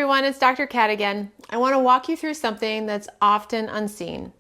everyone, it's Dr. Kat again. I want to walk you through something that's often unseen.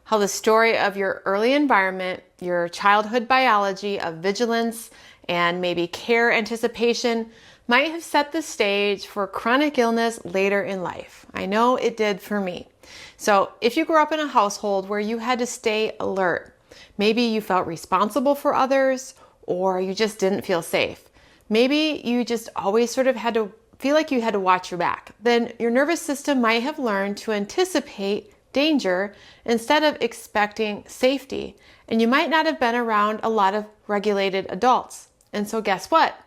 How the story of your early environment, your childhood biology of vigilance and maybe care anticipation might have set the stage for chronic illness later in life. I know it did for me. So if you grew up in a household where you had to stay alert, maybe you felt responsible for others or you just didn't feel safe. Maybe you just always sort of had to feel like you had to watch your back. Then your nervous system might have learned to anticipate danger instead of expecting safety. And you might not have been around a lot of regulated adults. And so guess what?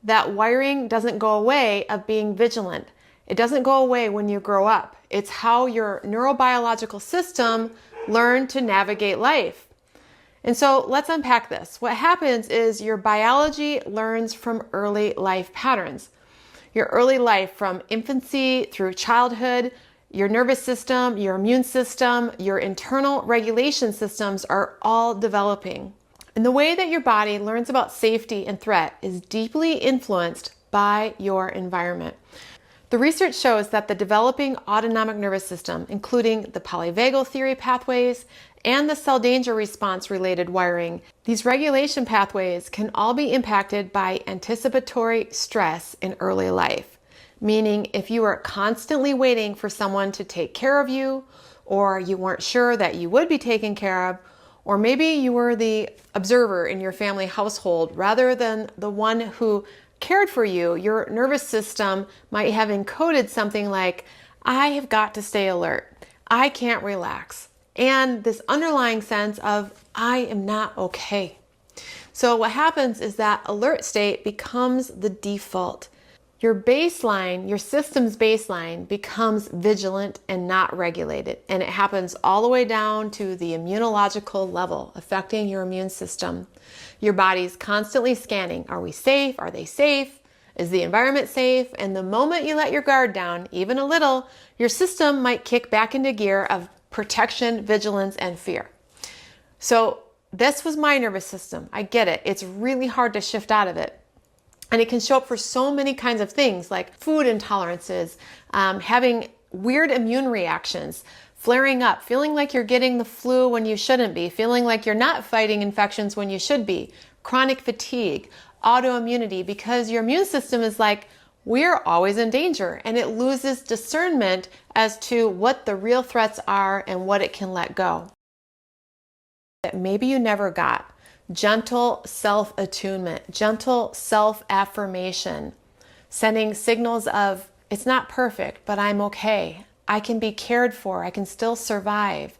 That wiring doesn't go away of being vigilant. It doesn't go away when you grow up. It's how your neurobiological system learned to navigate life. And so let's unpack this. What happens is your biology learns from early life patterns. Your early life from infancy through childhood, your nervous system, your immune system, your internal regulation systems are all developing. And the way that your body learns about safety and threat is deeply influenced by your environment. The research shows that the developing autonomic nervous system, including the polyvagal theory pathways and the cell danger response related wiring, these regulation pathways can all be impacted by anticipatory stress in early life. Meaning if you were constantly waiting for someone to take care of you, or you weren't sure that you would be taken care of, or maybe you were the observer in your family household rather than the one who cared for you, your nervous system might have encoded something like, I have got to stay alert. I can't relax. And this underlying sense of, I am not okay. So what happens is that alert state becomes the default. Your baseline, your system's baseline becomes vigilant and not regulated. And it happens all the way down to the immunological level, affecting your immune system. Your body's constantly scanning. Are we safe? Are they safe? Is the environment safe? And the moment you let your guard down, even a little, your system might kick back into gear of protection, vigilance, and fear. So this was my nervous system. I get it. It's really hard to shift out of it. And it can show up for so many kinds of things like food intolerances, having weird immune reactions, flaring up, feeling like you're getting the flu when you shouldn't be, feeling like you're not fighting infections when you should be, chronic fatigue, autoimmunity, because your immune system is like, we're always in danger, and it loses discernment as to what the real threats are and what it can let go. That maybe you never got. Gentle self-attunement, gentle self-affirmation, sending signals of, it's not perfect, but I'm okay. I can be cared for. I can still survive.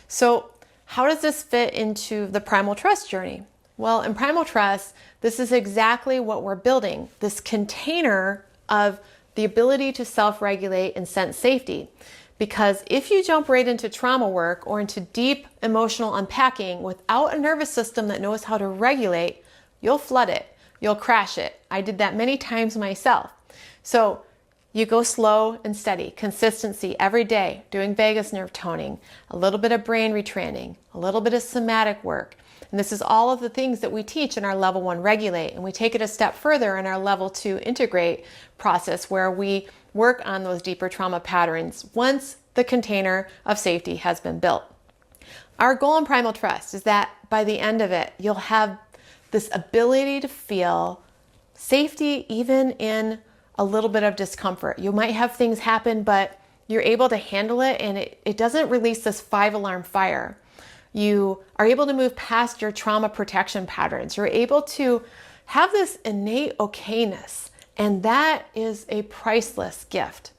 So how does this fit into the primal trust journey? Well, in primal trust, this is exactly what we're building, this container of the ability to self-regulate and sense safety. Because if you jump right into trauma work or into deep emotional unpacking without a nervous system that knows how to regulate, you'll flood it. You'll crash it. I did that many times myself. So you go slow and steady, consistency every day, doing vagus nerve toning, a little bit of brain retraining, a little bit of somatic work. And this is all of the things that we teach in our level 1 regulate. And we take it a step further in our level 2 integrate process where we work on those deeper trauma patterns once the container of safety has been built. Our goal in primal trust is that by the end of it, you'll have this ability to feel safety even in a little bit of discomfort. You might have things happen, but you're able to handle it and it doesn't release this 5-alarm fire. You are able to move past your trauma protection patterns. You're able to have this innate okayness, and that is a priceless gift.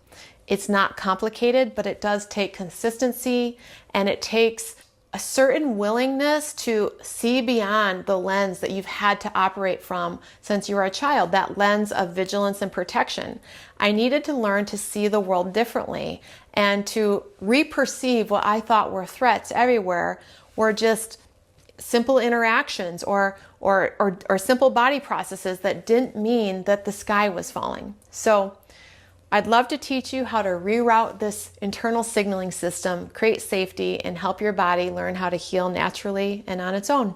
It's not complicated, but it does take consistency, and it takes a certain willingness to see beyond the lens that you've had to operate from since you were a child, that lens of vigilance and protection. I needed to learn to see the world differently and to re-perceive what I thought were threats everywhere were just simple interactions or simple body processes that didn't mean that the sky was falling. So I'd love to teach you how to reroute this internal signaling system, create safety, and help your body learn how to heal naturally and on its own.